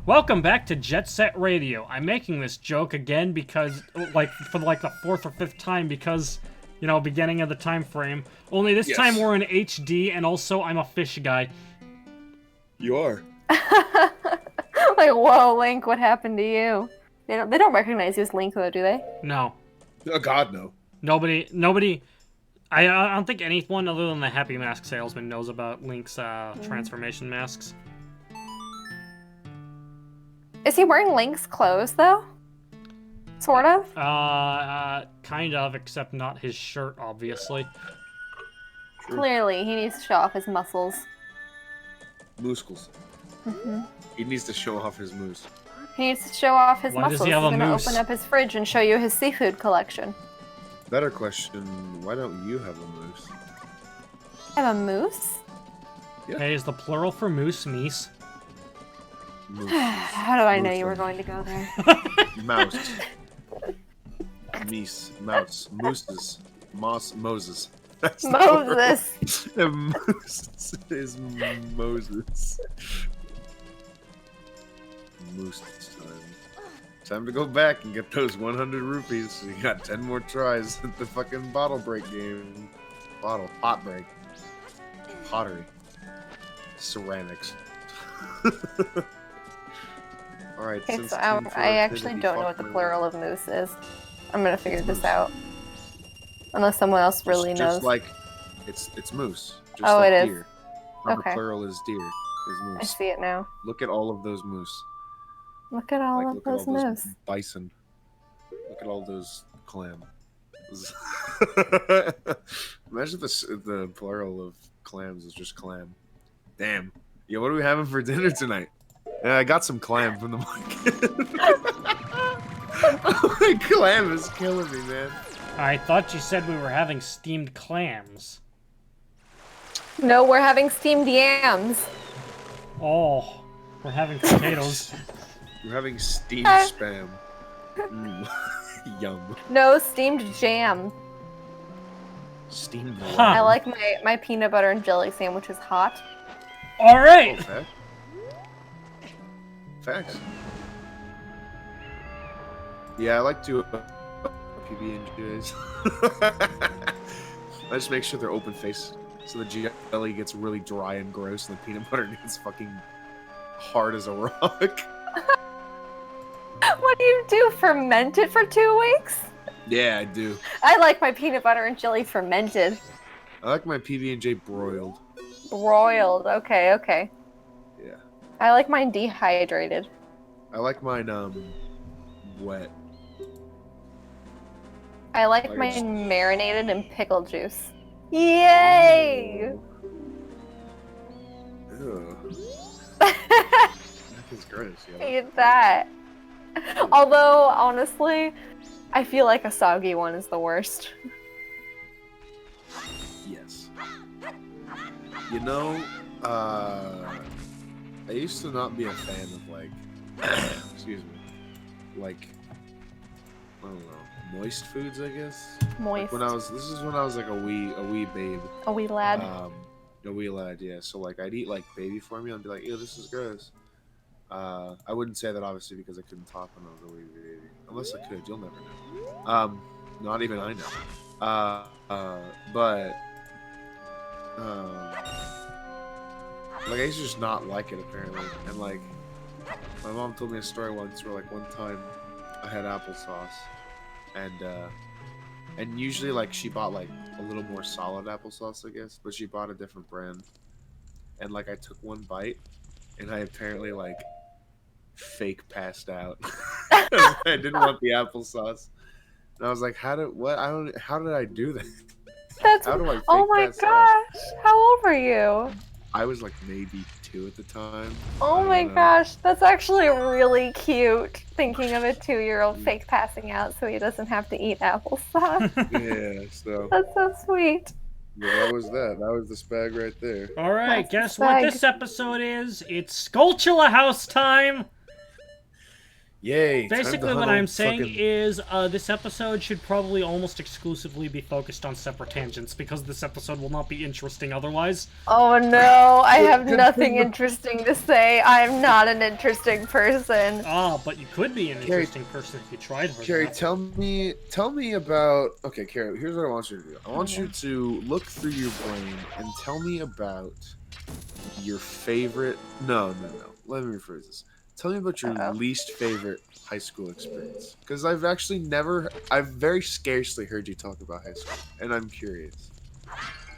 Welcome back to Jet Set Radio. I'm making this joke again because, for the fourth or fifth time because, beginning of the time frame. Only this time we're in HD, and also I'm a fish guy. You are. Like, whoa, Link, what happened to you? They don't recognize you as Link, though, do they? No. Oh, God, no. Nobody. I don't think anyone other than the Happy Mask salesman knows about Link's transformation masks. Is he wearing Link's clothes, though? Sort of? Kind of, except not his shirt, obviously. True. Clearly, he needs to show off his muscles. Muscles. Mm-hmm. He needs to show off his moose. He needs to show off his Why muscles. does he have He's a gonna moose? open up his fridge and show you his seafood collection. Better question, why don't you have a moose? I have a moose? Yeah. Hey, is the plural for moose meese? How did I know you were going to go there? Mouse. Meese. Mouse. Mooses. Moses. That's Moses! the word. Moose is Moses. Moose time. Time to go back and get those 100 rupees. You got 10 more tries at the fucking bottle break game. Pot break. Pottery. Ceramics. Alright, Okay, since so Team I actually Infinity don't know what fucked the my plural of moose is. I'm gonna figure It's this moose. out. Unless someone else really It's knows. just like it's moose. Just Oh, like it is. deer. Remember, Okay. plural is deer. Is I moose. see it now. Look at all of those moose. Look at all of Look at those all moose. those bison. Look at all those clam. Imagine the plural of clams is just clam. Damn. Yo, what are we having for dinner tonight? Yeah, I got some clam from the market. My clam is killing me, man. I thought you said we were having steamed clams. No, we're having steamed yams. Oh, we're having potatoes. We're having steamed spam. Mm. Yum. No, steamed jam. Steamed Huh. I lamb. like my peanut butter and jelly sandwiches hot. All Oh, right. fact. Facts. Yeah, I like to PB&Js. I just make sure they're open faced, so the jelly gets really dry and gross, and the peanut butter gets fucking hard as a rock. What do you do? Ferment it for 2 weeks? Yeah, I do. I like my peanut butter and jelly fermented. I like my PB&J broiled. Broiled. Okay, okay. Yeah. I like mine dehydrated. I like mine wet. I like I mine just- marinated in pickle juice. Yay! Ugh. That's gross, yo. Eat that. Although, honestly, I feel like a soggy one is the worst. Yes. You know, I used to not be a fan of like, excuse me, like, I don't know, moist foods, I guess. Moist. This is when I was like a wee babe. A wee lad. A wee lad, yeah. So like, I'd eat like baby formula and be like, ew, this is gross. I wouldn't say that obviously because I couldn't talk when I was a wee baby. Unless I could, you'll never know. Not even I know. But like I used to just not like it apparently, and like my mom told me a story once where like one time I had applesauce, and usually like she bought like a little more solid applesauce, I guess, but she bought a different brand, and like I took one bite, and I apparently like fake passed out. I didn't want the applesauce, and I was like, how did I do that? That's. How do I? Oh fake my pass out? gosh! How old were you? I was like maybe 2 at the time. Oh I my don't know. gosh, that's actually really cute. Thinking of a 2-year-old fake passing out so he doesn't have to eat applesauce. Yeah, so That's so sweet. yeah, that was that. That was the spag right there. All right. That's Guess the what swag. this episode is? It's Skulltula House time. Yay! Basically, what I'm saying is this episode should probably almost exclusively be focused on separate tangents, because this episode will not be interesting otherwise. Oh no, I have nothing interesting to say. I'm not an interesting person. Ah, but you could be an interesting person if you tried hard Carrie, enough. tell me about... Okay, Carrie, here's what I want you to do. I want you to look through your brain and tell me about your favorite... No. Let me rephrase this. Tell me about your least favorite high school experience. Because I've very scarcely heard you talk about high school, and I'm curious.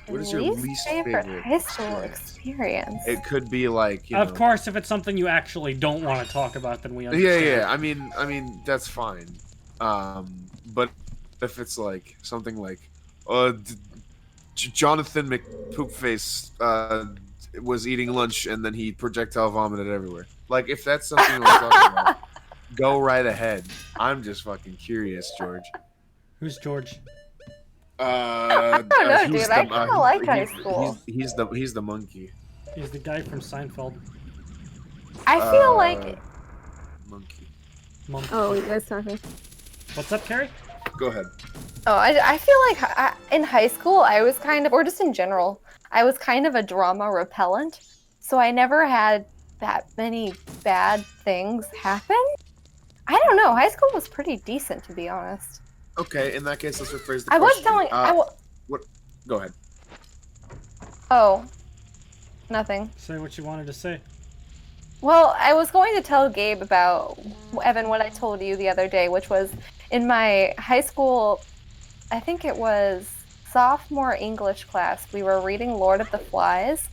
What is your least favorite high school experience? It could be like, you know... Of course, if it's something you actually don't want to talk about, then we understand. Yeah. I mean, that's fine. But if it's like something like, Jonathan McPoopface was eating lunch and then he projectile vomited everywhere. Like, if that's something we're talking about, go right ahead. I'm just fucking curious, George. Who's George? I don't know, dude. I kind of like high school. He's the monkey. He's the guy from Seinfeld. I feel like monkey. Oh, you guys talking? What's up, Carrie? Go ahead. Oh, I feel like in high school I was kind of, or just in general, I was kind of a drama repellent. So I never had that many bad things happen. I don't know. High school was pretty decent, to be honest. Okay, in that case, let's rephrase the question. I was telling. What? Go ahead. Oh, nothing. Say what you wanted to say. Well, I was going to tell Gabe about, Evan, what I told you the other day, which was in my high school, I think it was sophomore English class, we were reading Lord of the Flies.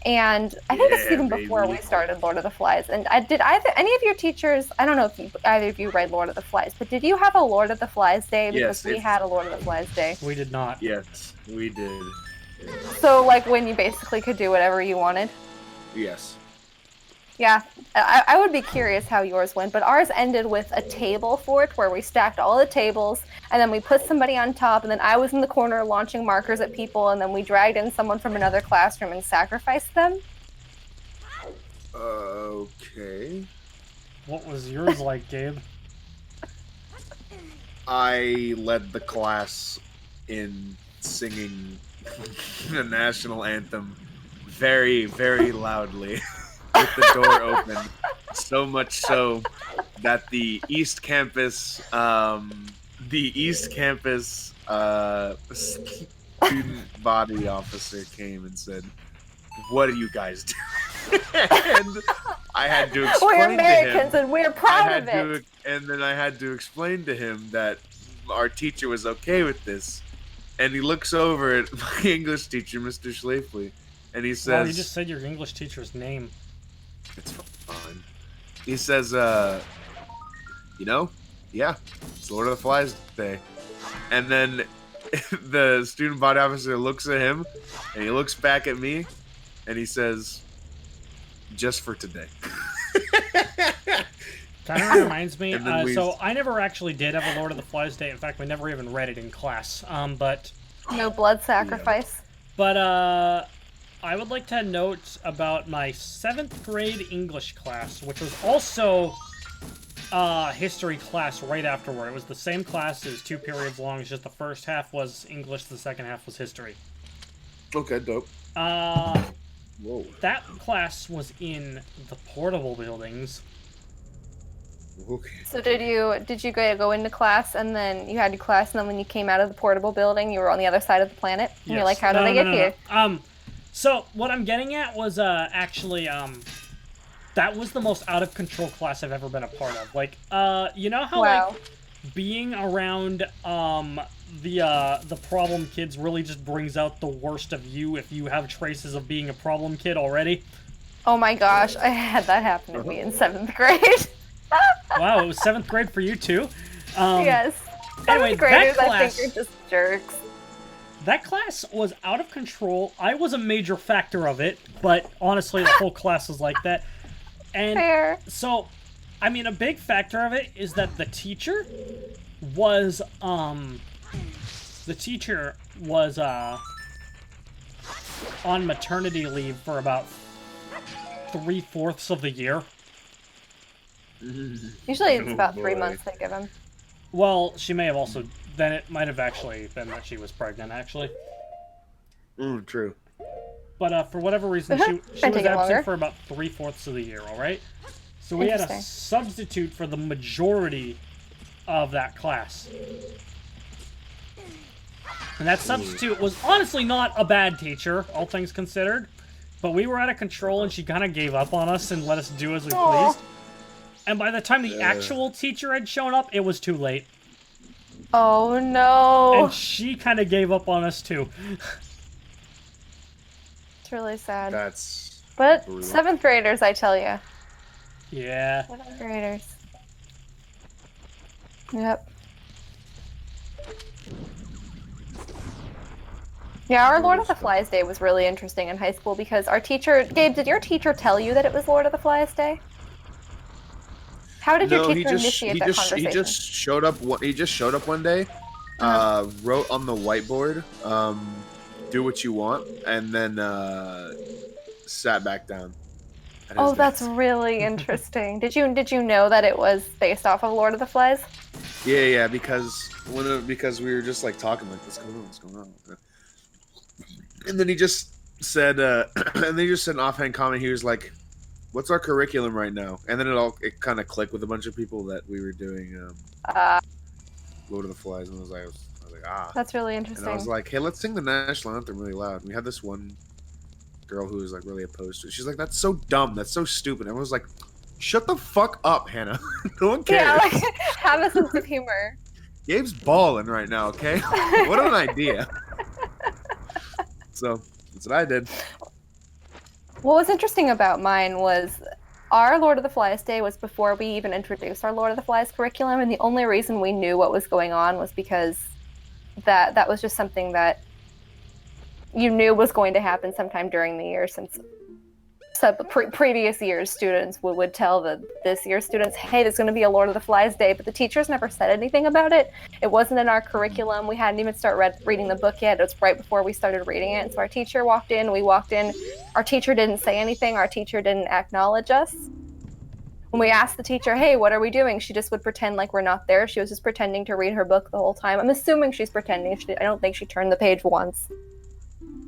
And I think this is even before we started Lord of the Flies. And did any of your teachers, I don't know if either of you read Lord of the Flies, but did you have a Lord of the Flies day? Because we had a Lord of the Flies day. We did not. Yes, we did. So, like, when you basically could do whatever you wanted? Yes. Yeah, I would be curious how yours went, but ours ended with a table fort where we stacked all the tables, and then we put somebody on top, and then I was in the corner launching markers at people, and then we dragged in someone from another classroom and sacrificed them. Okay. What was yours like, Gabe? I led the class in singing the national anthem very, very loudly. With the door open, so much so that the East Campus student body officer came and said, "What are you guys doing?" And I had to explain we're Americans to him, and we're proud of it. And then I had to explain to him that our teacher was okay with this. And he looks over at my English teacher, Mr. Schlafly, and he says, "Well, you just said your English teacher's name." It's fine. He says, yeah, it's Lord of the Flies Day. And then the student body officer looks at him, and he looks back at me, and he says, just for today. Kind of reminds me, so I never actually did have a Lord of the Flies Day. In fact, we never even read it in class, but... No blood sacrifice? Yeah. But, I would like to note about my 7th grade English class, which was also history class right afterward. It was the same class, it was 2 periods long, it's just the first half was English, the second half was history. Okay, dope. Whoa. That class was in the portable buildings. Okay. So did you go into class and then you had your class and then when you came out of the portable building, you were on the other side of the planet? And you're like, how did I get here? So, what I'm getting at was, actually, that was the most out-of-control class I've ever been a part of. Like, you know how, like, being around, the problem kids really just brings out the worst of you if you have traces of being a problem kid already? Oh my gosh, I had that happen to me in 7th grade. Wow, it was 7th grade for you, too? Yes. 7th anyway, graders, that class, I think, are just jerks. That class was out of control. I was a major factor of it, but honestly, the whole class was like that. And fair. So, I mean, a big factor of it is that the teacher was, on maternity leave for about 3/4 of the year. Usually it's Oh, about 3 boy. months they give him. Well, she may have also. Then it might have actually been that she was pregnant, actually. True. But for whatever reason, she was taking absent longer. for about 3/4 of the year. All right. So we had a Interesting. substitute for the majority of that class. And that substitute was honestly not a bad teacher, all things considered. But we were out of control, and she kind of gave up on us and let us do as we Aw. pleased. And by the time the actual teacher had shown up, it was too late. Oh no. And she kind of gave up on us too. It's really sad. That's But brutal. 7th graders, I tell you. Yeah. 7th graders. Yep. Yeah, our Lord of the Flies Day was really interesting in high school because our teacher... Gabe, did your teacher tell you that it was Lord of the Flies Day? How did your teacher initiate that conversation? He just showed up. He just showed up one day, wrote on the whiteboard, "Do what you want," and then sat back down. at his Oh, that's desk. really interesting. Did you know that it was based off of Lord of the Flies? Yeah, because because we were just like talking like, what's going on? And then he just said, and then he just said an offhand comment. He was like, "What's our curriculum right now?" And then it kind of clicked with a bunch of people that we were doing Lord of the Flies, and I was like, ah. That's really interesting. And I was like, hey, let's sing the national anthem really loud. And we had this one girl who was like really opposed to it. She's like, that's so dumb. That's so stupid. And I was like, shut the fuck up, Hannah. No one cares. Yeah, like, have a sense of humor. Gabe's balling right now, okay? What an idea. So, that's what I did. What was interesting about mine was our Lord of the Flies Day was before we even introduced our Lord of the Flies curriculum, and the only reason we knew what was going on was because that was just something that you knew was going to happen sometime during the year, since previous year's students would tell this year's students, hey, there's going to be a Lord of the Flies Day, but the teachers never said anything about it. It wasn't in our curriculum. We hadn't even started reading the book yet. It was right before we started reading it. And so our teacher walked in, we walked in. Our teacher didn't say anything. Our teacher didn't acknowledge us. When we asked the teacher, hey, what are we doing? She just would pretend like we're not there. She was just pretending to read her book the whole time. I'm assuming she's pretending. I don't think she turned the page once.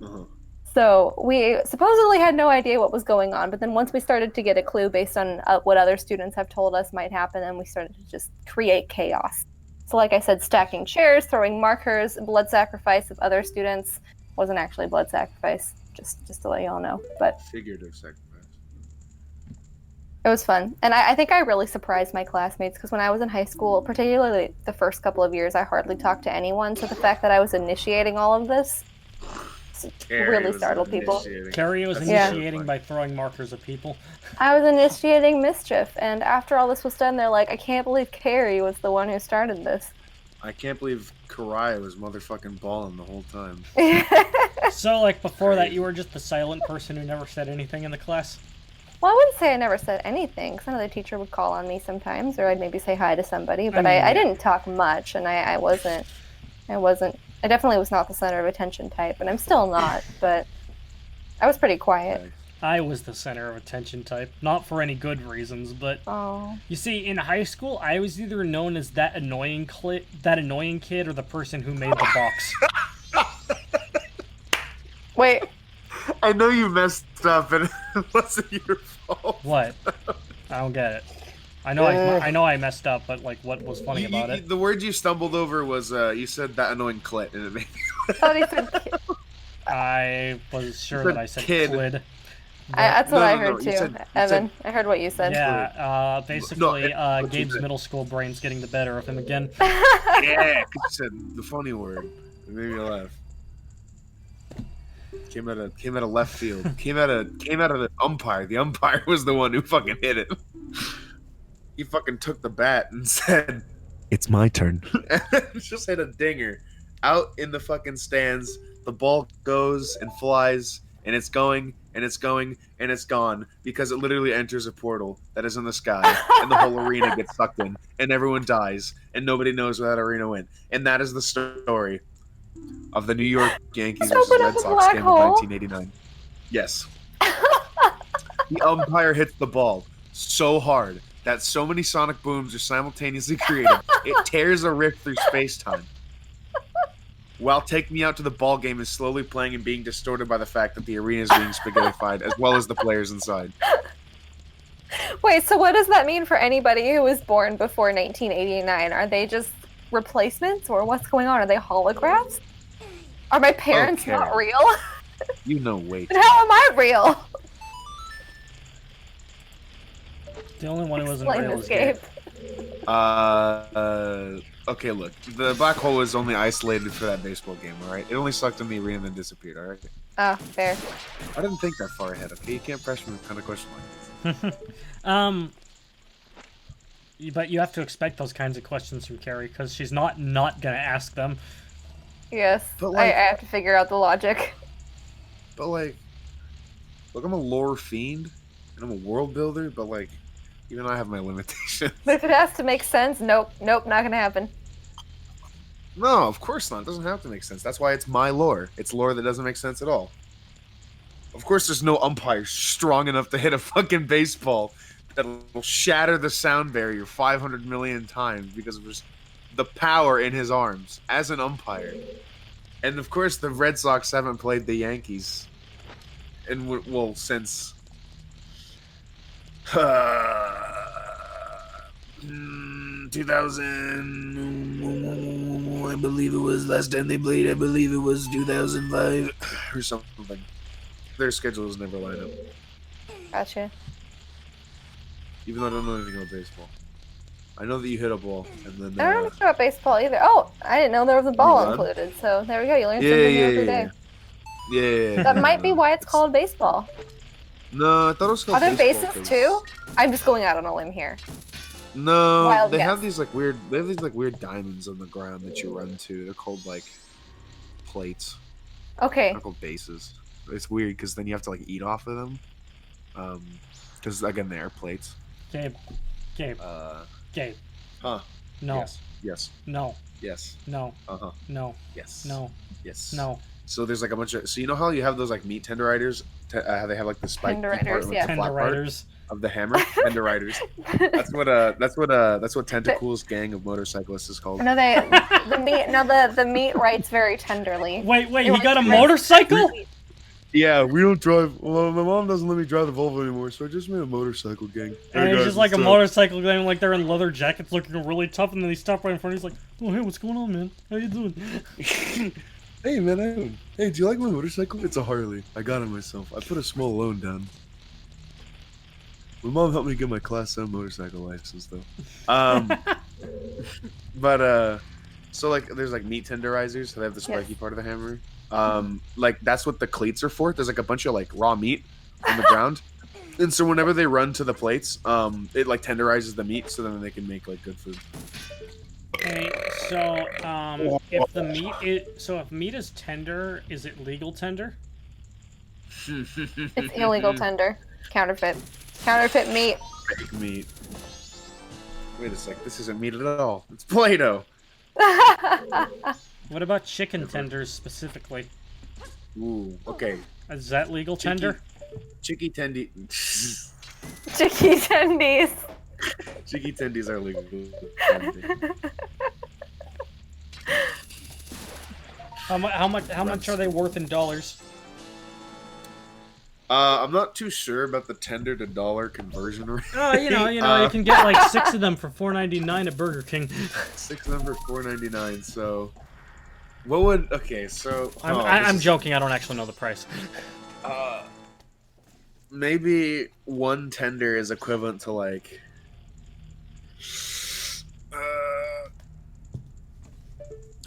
Uh-huh. So we supposedly had no idea what was going on, but then once we started to get a clue based on what other students have told us might happen, and we started to just create chaos. So like I said, stacking chairs, throwing markers, blood sacrifice of other students. Wasn't actually blood sacrifice, just to let y'all know. But Figurative sacrifice. it was fun. And I think I really surprised my classmates, because when I was in high school, particularly the first couple of years, I hardly talked to anyone. So the fact that I was initiating all of this really startled people. Carrie was initiating by throwing markers at people. I was initiating mischief, and after all this was done, they're like, I can't believe Carrie was the one who started this. I can't believe Karai was motherfucking balling the whole time. So, like, before that, you were just the silent person who never said anything in the class? Well, I wouldn't say I never said anything, because another teacher would call on me sometimes, or I'd maybe say hi to somebody, but I didn't talk much, and I definitely was not the center of attention type, and I'm still not, but I was pretty quiet. I was the center of attention type. Not for any good reasons, but... Oh. You see, in high school, I was either known as that annoying kid or the person who made the box. Wait. I know you messed up, and it wasn't your fault. What? I don't get it. I know I messed up, but like, what was funny about it? The word you stumbled over was you said that annoying clit, and it made me. I thought he said kid. I was sure that I said kid. Clid. That's what I heard you too, said, Evan. I heard what you said. Yeah, basically, Gabe's middle school brain's getting the better of him again. Yeah, you said the funny word. It made me laugh. Came out of left field. Came out of the umpire. The umpire was the one who fucking hit it. He fucking took the bat and said, "It's my turn." Just hit a dinger out in the fucking stands. The ball goes and flies, and it's going, and it's going, and it's gone, because it literally enters a portal that is in the sky, and the whole arena gets sucked in, and everyone dies, and nobody knows where that arena went. And that is the story of the New York Yankees versus Red Sox game of 1989. Yes. The umpire hits the ball so hard that so many sonic booms are simultaneously created, it tears a rift through space-time. While taking me out to the ball game is slowly playing and being distorted by the fact that the arena is being spaghettified, as well as the players inside. Wait, so what does that mean for anybody who was born before 1989? Are they just replacements, or what's going on? Are they holograms? Are my parents not real? You know, wait. But how am I real? The only one who wasn't Explain real this is game. Gabe. Okay, look. The black hole was only isolated for that baseball game, alright? It only sucked in the arena and then disappeared, alright? Oh, fair. I didn't think that far ahead, okay? You can't pressure me with kind of question like this. But you have to expect those kinds of questions from Carrie, because she's not gonna ask them. Yes, But, like, I have to figure out the logic. But, like, look, I'm a lore fiend, and I'm a world builder, but, like, even I have my limitations. But if it has to make sense, nope, not gonna happen. No, of course not. It doesn't have to make sense. That's why it's my lore. It's lore that doesn't make sense at all. Of course there's no umpire strong enough to hit a fucking baseball that will shatter the sound barrier 500 million times because of just the power in his arms as an umpire. And of course the Red Sox haven't played the Yankees. And, well, since... 2000, I believe it was last time they played. I believe it was 2005 or something. Their schedules never line up. Gotcha. Even though I don't know anything about baseball, I know that you hit a ball and then. I don't know anything about baseball either. Oh, I didn't know there was a ball included. So there we go. You learn something new every day. Yeah. That might be why it's called baseball. No, I thought it was called. Are there baseball bases too? I'm just going out on a limb here. No, Wild they guess. have these like weird. They have these like weird diamonds on the ground that you run to. They're called like plates. Okay. They're called bases. It's weird because then you have to like eat off of them. Because again, they are plates. Gabe. Gabe. Huh. No. Yes. No. Yes. No. Uh-huh. No. Yes. No. Yes. No. So there's like a bunch of. So you know how you have those like meat tenderizers? How they have like the spiky part, Tenderizers, like, yeah. the flat part Tenderizers. of the hammer. Tenderizers. That's what Tentacles gang of motorcyclists is called. No, the meat writes very tenderly. Wait, It you got a writes motorcycle? Yeah, we don't drive. Well, my mom doesn't let me drive the Volvo anymore, so I just made a motorcycle gang. And it's just like a motorcycle gang, like they're in leather jackets looking really tough, and then they stop right in front of you. He's like, oh, hey, what's going on, man? How you doing? Hey, man, hey, do you like my motorcycle? It's a Harley. I got it myself. I put a small loan down. My mom helped me get my Class 7 motorcycle license, though. So, like, there's, like, meat tenderizers, so they have the spiky part of the hammer. Like, that's what the cleats are for. There's, like, a bunch of, like, raw meat on the ground. And so whenever they run to the plates, it, like, tenderizes the meat, so then they can make, like, good food. Okay, so, if meat is tender, is it legal tender? It's illegal tender. Counterfeit. Counterfeit meat. Fake meat. Wait a sec, this isn't meat at all. It's Play-Doh. What about chicken tenders specifically? Ooh, okay. Is that legal tender? Chicky tendies. Chicky tendies. Chicky tendies are legal. How much are they worth in dollars? I'm not too sure about the tender to dollar conversion rate. Oh, you can get like 6 of them for $4.99 at Burger King. 6 of them for $4.99. So, what would? Okay, so I'm joking. I don't actually know the price. Maybe one tender is equivalent to like.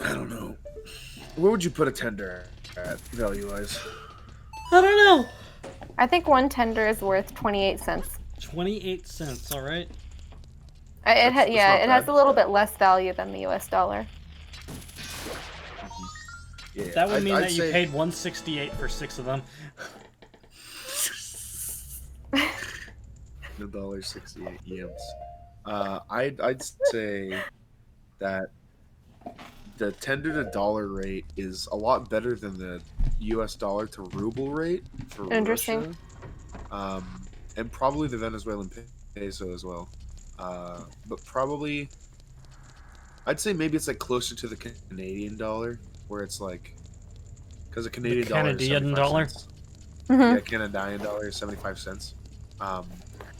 I don't know. Where would you put a tender at value-wise? I don't know. I think one tender is worth 28 cents. 28 cents, all right. It has a little bit less value than the US dollar. Yeah, That would mean I'd that you say... paid $1.68 for 6 of them. $1.68 yams. I'd say that the tender to dollar rate is a lot better than the U.S. dollar to ruble rate for Interesting. Russia. And probably the Venezuelan peso as well. But probably, I'd say maybe it's like closer to the Canadian dollar, where it's like, because a Canadian dollar is Canadian 75 dollar? cents. Mhm. Yeah, Canadian dollar is 75 cents.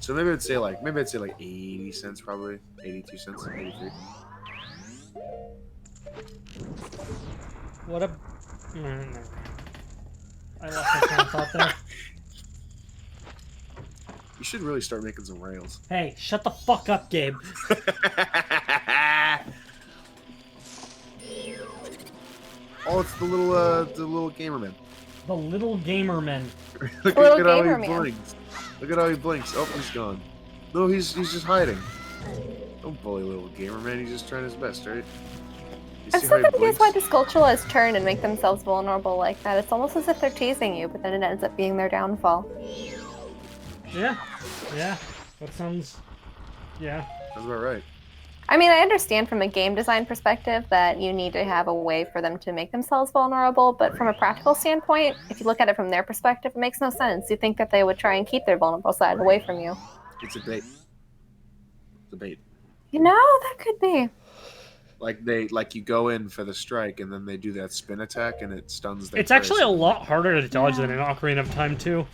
So maybe I'd say like 80 cents, probably 82 cents, 83. What a... never mind. I lost my train of thought there. You should really start making some rails. Hey, shut the fuck up, Gabe. Oh, it's the little gamer man. The little gamer man. Look Little at how gamer he man. blinks. Look at how he blinks. Oh, he's gone. No, he's just hiding. Don't bully little gamer man. He's just trying his best, right? You I'm see so how he confused why blinks? the Skulltulas turn and make themselves vulnerable like that. It's almost as if they're teasing you, but then it ends up being their downfall. Yeah. Yeah. That sounds... Yeah. That's about right. I mean, I understand from a game design perspective that you need to have a way for them to make themselves vulnerable, but from a practical standpoint, if you look at it from their perspective, it makes no sense. You think that they would try and keep their vulnerable side away from you. It's a bait. It's a bait. You know, that could be. Like you go in for the strike and then they do that spin attack and it stuns their It's actually a prey. lot harder to dodge than an Ocarina of Time, too.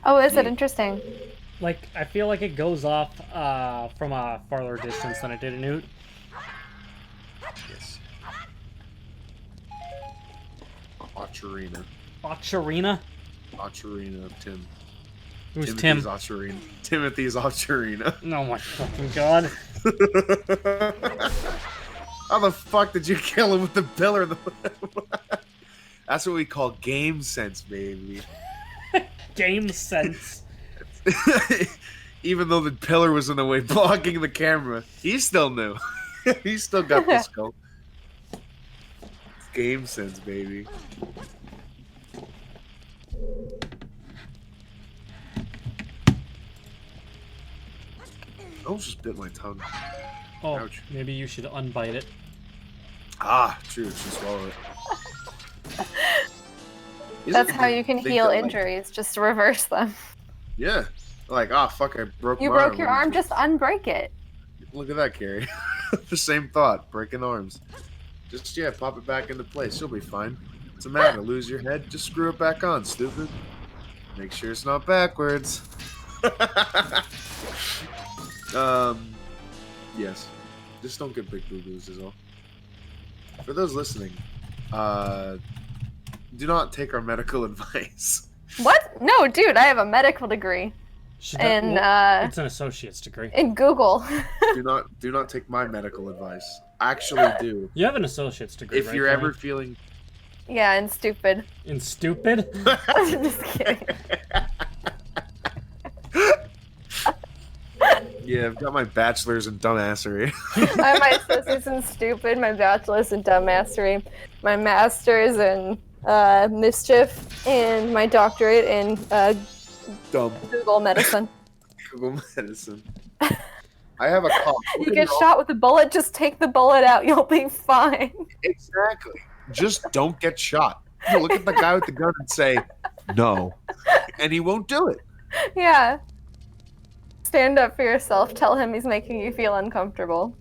Oh, is it Yeah. interesting? Like, I feel like it goes off from a farther distance than it did in Oot. Yes. Ocarina. Ocarina? Ocarina of Tim. Who's Timothy's Tim? Ocarina. Timothy's Ocarina. Oh my fucking god. How the fuck did you kill him with the pillar? That's what we call game sense, baby. Game sense. Even though the pillar was in the way blocking the camera, he still knew. He still got the scope. It's game sense, baby. I almost just bit my tongue. Oh, Ouch. maybe you should unbite it. Ah, true. She swallowed it. Isn't That's it how the you can thing heal that, like- injuries, just to reverse them. Yeah. Like, fuck, I broke You my broke your What arm, did you- just unbreak it. Look at that, Carrie. The same thought. Breaking arms. Just, yeah, pop it back into place. You'll be fine. What's the matter? Lose your head? Just screw it back on, stupid. Make sure it's not backwards. Yes. Just don't get big boo-boos is all. For those listening, do not take our medical advice. What? No, dude, I have a medical degree in It's an associate's degree. in Google. Do not take my medical advice. Actually do. You have an associate's degree, If right, you're Carrie? ever feeling Yeah, and stupid. In stupid? I'm just kidding. Yeah, I've got my bachelor's in dumbassery. I have my associates in stupid, my bachelor's in dumbassery, my master's in mischief, and my doctorate in Dumb. Google medicine. Google medicine. I have a cough. You get shot with a bullet, just take the bullet out, you'll be fine. Exactly. Just don't get shot. You look at the guy with the gun and say, no. And he won't do it. Yeah. Stand up for yourself. Tell him he's making you feel uncomfortable.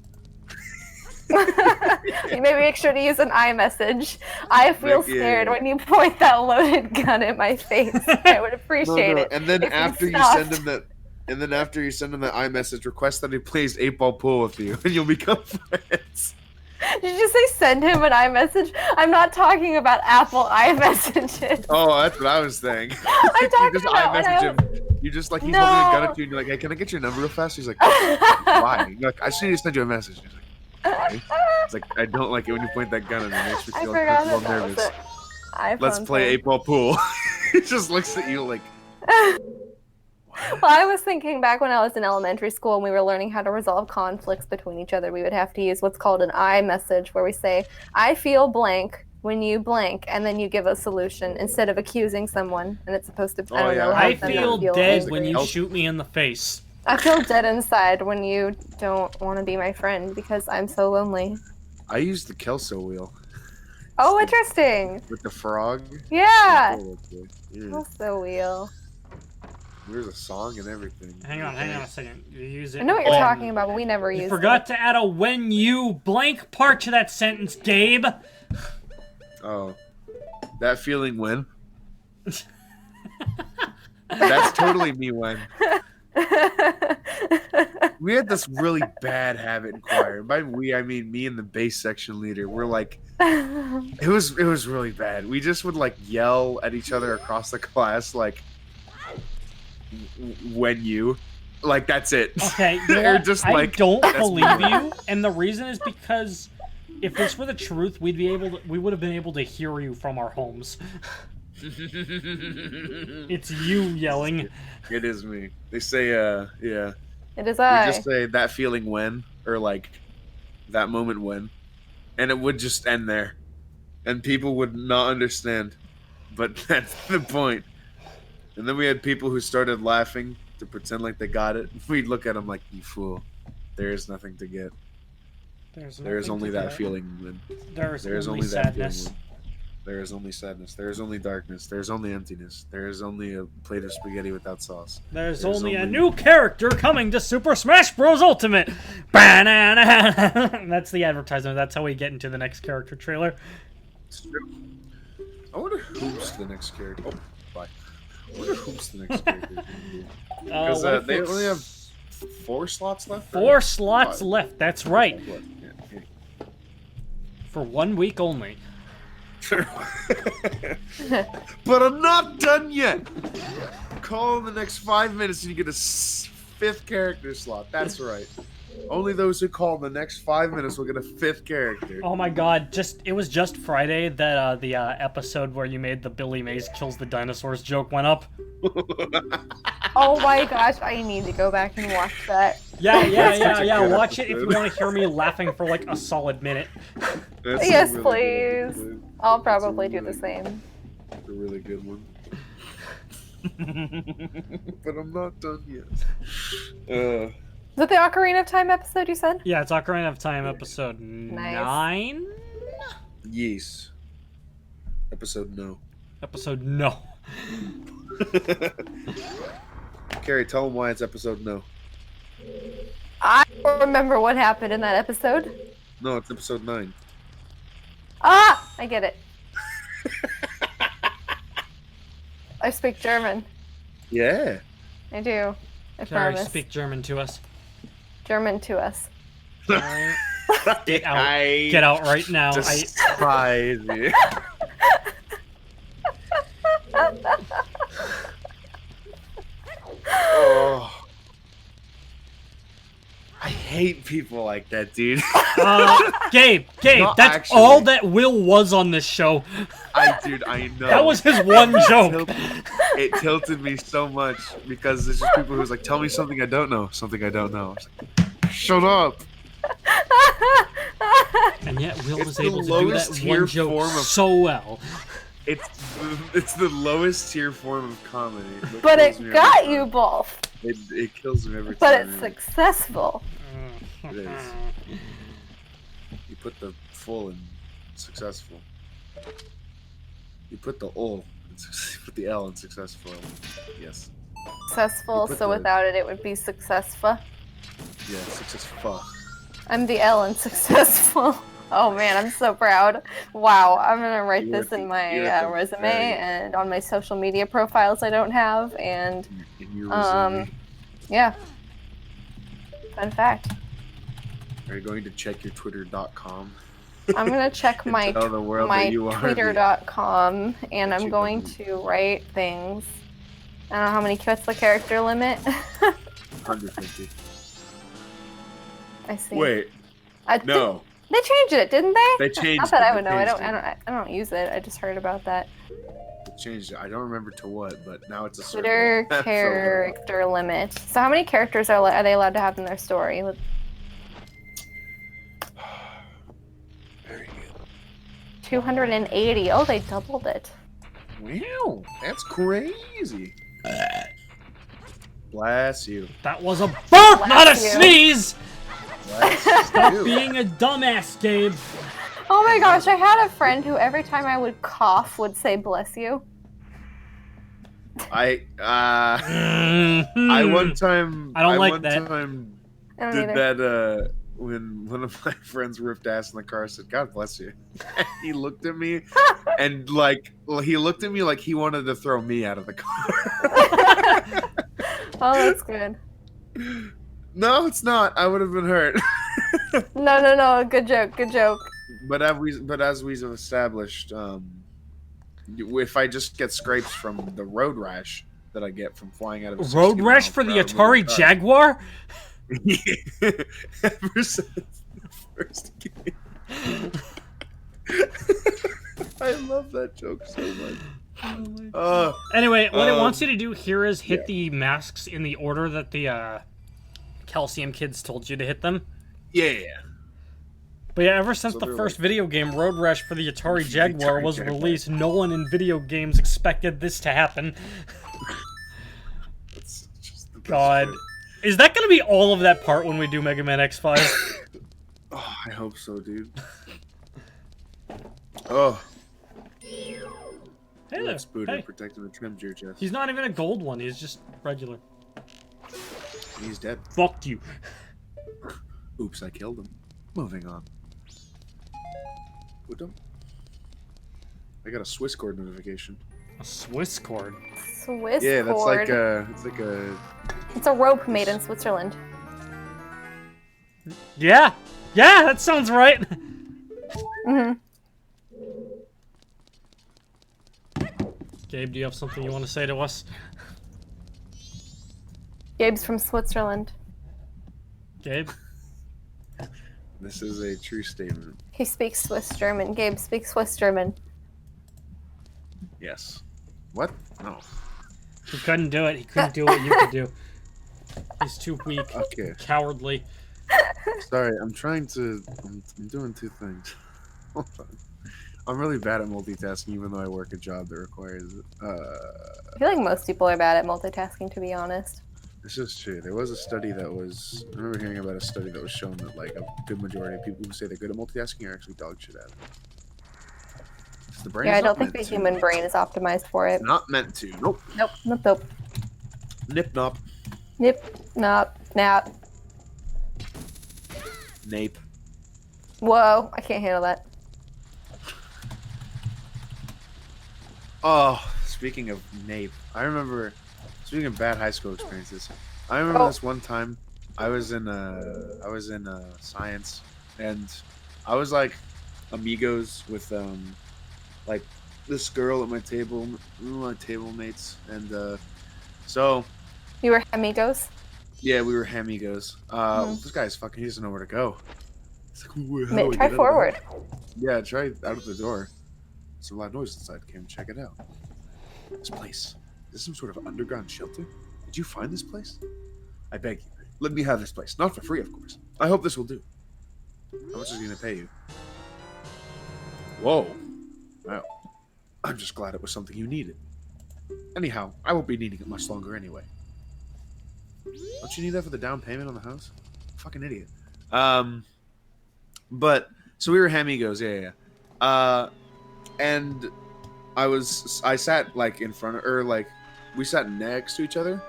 You maybe make sure to use an iMessage. I feel scared when you point that loaded gun at my face. I would appreciate it. And then if after you stopped. send him that iMessage, request that he plays 8-ball pool with you, and you'll become friends. Did you say send him an iMessage? I'm not talking about Apple iMessages. Oh, that's what I was saying. I'm You talking just about when iMessage I him. You just like he's No. holding a gun at you, and you're like, "Hey, can I get your number real fast?" He's like, "Why?" You're like, "I just need to send you a message." He's like, "Why?" It's like, "I don't like it when you point that gun at me. It makes me I feel forgot uncomfortable that and that was nervous." an iPhone Let's play thing. 8-ball pool. He just looks at you like, Well, I was thinking back when I was in elementary school and we were learning how to resolve conflicts between each other, we would have to use what's called an iMessage, where we say, I feel blank when you blank, and then you give a solution instead of accusing someone. And it's supposed to, I Oh, don't yeah. know. I help them feel not dead angry. when you Help. shoot me in the face. I feel dead inside when you don't want to be my friend because I'm so lonely. I use the Kelso wheel Oh, interesting. with the frog. Yeah. Yeah. Also wheel. There's a song and everything. Hang on a second. You use it. I know what you're talking about, but we never You used forgot it. to add a when you blank part to that sentence, Gabe. Oh. That feeling when? That's totally me when. We had this really bad habit in choir. By we, I mean me and the bass section leader. We're like, it was really bad. We just would like yell at each other across the class, like, when you, like that's it. Okay, you know what? just I like, don't that's believe me. you, and the reason is because if this were the truth, we would have been able to hear you from our homes. It's you yelling. It is me. They say, yeah. It is We I. just say that feeling when, or like that moment when, and it would just end there, and people would not understand. But that's the point. And then we had people who started laughing to pretend like they got it. We'd look at them like, "You fool! There is nothing to get. There is only that feeling when. There is only sadness. That feeling when. There is only sadness. There is only darkness. There is only emptiness. There is only a plate of spaghetti without sauce. There's only a new character coming to Super Smash Bros. Ultimate. That's the advertisement. That's how we get into the next character trailer. I wonder who's the next character. Oh, bye. I wonder who's the next character. Because they only have 4 slots left. 4 slots 5 left. That's right. Yeah. For 1 week only. But I'm not done yet. Call in the next 5 minutes and you get a 5th character slot. That's right. Only those who call in the next 5 minutes will get a 5th character. Oh my god, it was just Friday that the episode where you made the Billy Mays kills the dinosaurs joke went up. Oh my gosh, I need to go back and watch that. Yeah. Watch it if you want to hear me laughing for like a solid minute. That's Yes, a really please. good one. I'll probably do the same. That's a really good one. But I'm not done yet. Is it the Ocarina of Time episode you said? Yeah, it's Ocarina of Time episode 9? Yes. Episode no. Episode no. Carrie, tell them why it's episode no. I don't remember what happened in that episode. No, it's episode 9. Ah! I get it. I speak German. Yeah. I do. I Carrie, promise. speak German to us. German to us. Alright. Get out. Get out right now. Despise you. Oh. I hate people like that, dude. Gabe, Not that's actually. all that Will was on this show. Dude, I know. That was his one joke. It tilted me so much because there's just people who's like, tell me something I don't know. Something I don't know. I was like, shut up. And yet Will It's was the able to do lowest that tier one joke form of- so well. It's the lowest tier form of comedy. But kills it me got every you time. both. It kills me every But time. it's successful. It is. You put the full in successful. You put the O. You put the L in successful. Yes. Successful, You put so the- without it, it would be successful. Yeah, successful. I'm the L in successful. Oh man, I'm so proud. Wow, I'm gonna write You're this in the- my you're the resume very- and on my social media profiles I don't have, and In your resume. yeah. Fun fact. Are you going to check your twitter.com? I'm gonna check And my tell the world my that you are the- twitter.com and I'm you going believe. to write things. I don't know how many what's the character limit. 150. I see. Wait, I no. They changed it, didn't they? They changed Not that it, I they would know. I changed don't use it. I just heard about that. They changed it. I don't remember to what, but now it's a circle. Twitter So- character limit. So how many characters are they allowed to have in their story? Very good. 280. Oh, they doubled it. Wow, that's crazy. Bless you. That was a burp, not a Bless you. sneeze! Bless Stop you. being a dumbass, Gabe. Oh my gosh, I had a friend who every time I would cough would say bless you. I Mhm. one time I don't like one that. time I don't did either. that when one of my friends ripped ass in the car. I said, "God bless you." He looked at me and he looked at me like he wanted to throw me out of the car. Oh, that's good. No, it's not. I would have been hurt. No. Good joke. Good joke. But as we've established, if I just get scrapes from the road rash that I get from flying out of a Road 60 rash mile for per the hour moving Atari car. Jaguar? Ever since the first game. I love that joke so much. Anyway, what it wants you to do here is hit yeah. the masks in the order that the Calcium kids told you to hit them. Yeah. But yeah, ever since So the they're first like- video game, Road Rash for the Atari Jaguar, Atari was Jaguar. released, no one in video games expected this to happen. That's just the best God. joke. Is that going to be all of that part when we do Mega Man X5? Oh, I hope so, dude. Oh. Hey there. That's Booter Hey. protecting the trim your chest. He's not even a gold one, he's just regular. He's dead. Fuck you. Oops, I killed him. Moving on. What the? I got a Swiss chord notification. A Swiss chord. Swiss Yeah, that's cord. like a. It's a rope made in Switzerland. Yeah! Yeah, that sounds right! Mm-hmm. Gabe, do you have something you want to say to us? Gabe's from Switzerland. Gabe? This is a true statement. He speaks Swiss German. Gabe speaks Swiss German. Yes. What? No. He couldn't do it. He couldn't do what you could do. He's too weak. Okay. Cowardly. Sorry, I'm trying to. I'm doing two things. Hold on. I'm really bad at multitasking, even though I work a job that requires it. I feel like most people are bad at multitasking, to be honest. This is true. There was a study that was. I remember hearing about a study that was shown that like a good majority of people who say they're good at multitasking are actually dog shit at it. 'Cause the brain Yeah, is I don't not think the meant to. human brain is optimized for it. Not meant to. Nope. Nope. Nip nop. Nip, nop, nap. Nape. Whoa, I can't handle that. Oh, speaking of nape, I remember. Speaking of bad high school experiences, I remember this one time I was in science, and I was like amigos with like this girl at my table, my table mates, and so You were amigos? yeah, we were amigos. Mhm. This guy's fucking. He doesn't know where to go. It's like, how do I Try get out of the forward. house? Yeah, try out of the door. There's a loud noise inside. Came check it out. This place. Is this some sort of underground shelter? Did you find this place? I beg you, let me have this place. Not for free, of course. I hope this will do. How much is he gonna pay you? Whoa. Wow. I'm just glad it was something you needed. Anyhow, I won't be needing it much longer anyway. Don't you need that for the down payment on the house? Fucking idiot. But so we were amigos, yeah. And I sat like in front of, or like we sat next to each other,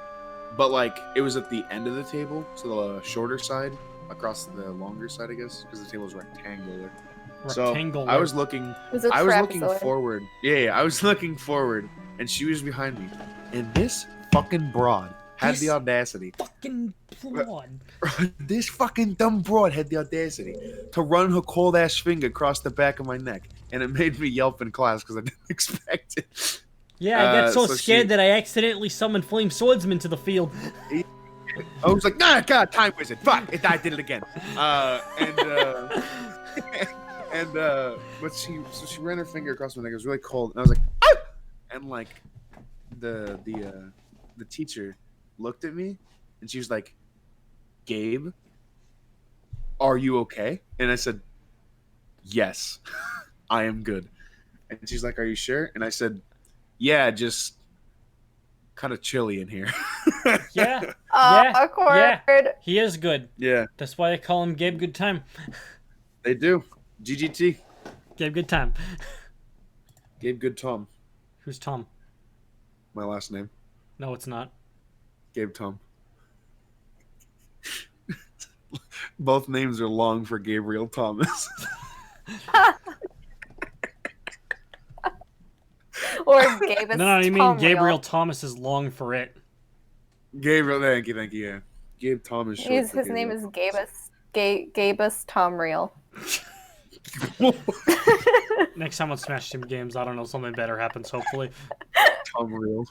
but like it was at the end of the table, so the shorter side across the longer side, I guess, because the table was rectangular. So I was looking, It was a I was looking trapezoid. forward. Yeah, I was looking forward, and she was behind me, and this fucking broad had the audacity. Fucking broad. This fucking dumb broad had the audacity to run her cold ass finger across the back of my neck, and it made me yelp in class because I didn't expect it. Yeah, I got so so scared she- that I accidentally summoned Flame Swordsman to the field. I was like, nah, God, time wizard, fuck, I did it again. But she ran her finger across my neck. It was really cold, and I was like, ah! And like, the teacher looked at me, and she was like, Gabe, are you okay? And I said, yes, I am good. And she's like, are you sure? And I said, yeah, just kind of chilly in here. Yeah, yeah, Awkward. yeah. He is good. Yeah, That's why I call him Gabe Good Time. they do. GGT. Gabe Good Time. Gabe Good Tom, Who's Tom? my last name. No, it's not. Gabe Tom. Both names are long for Gabriel Thomas. Or Gabus No, you mean Tomreal. Gabriel Thomas is long for it. Gabriel, thank you, yeah. Gabe Thomas. His name is Gabus Tomreal. Next time on Smash Team Games, I don't know, something better happens, hopefully. Tom Real.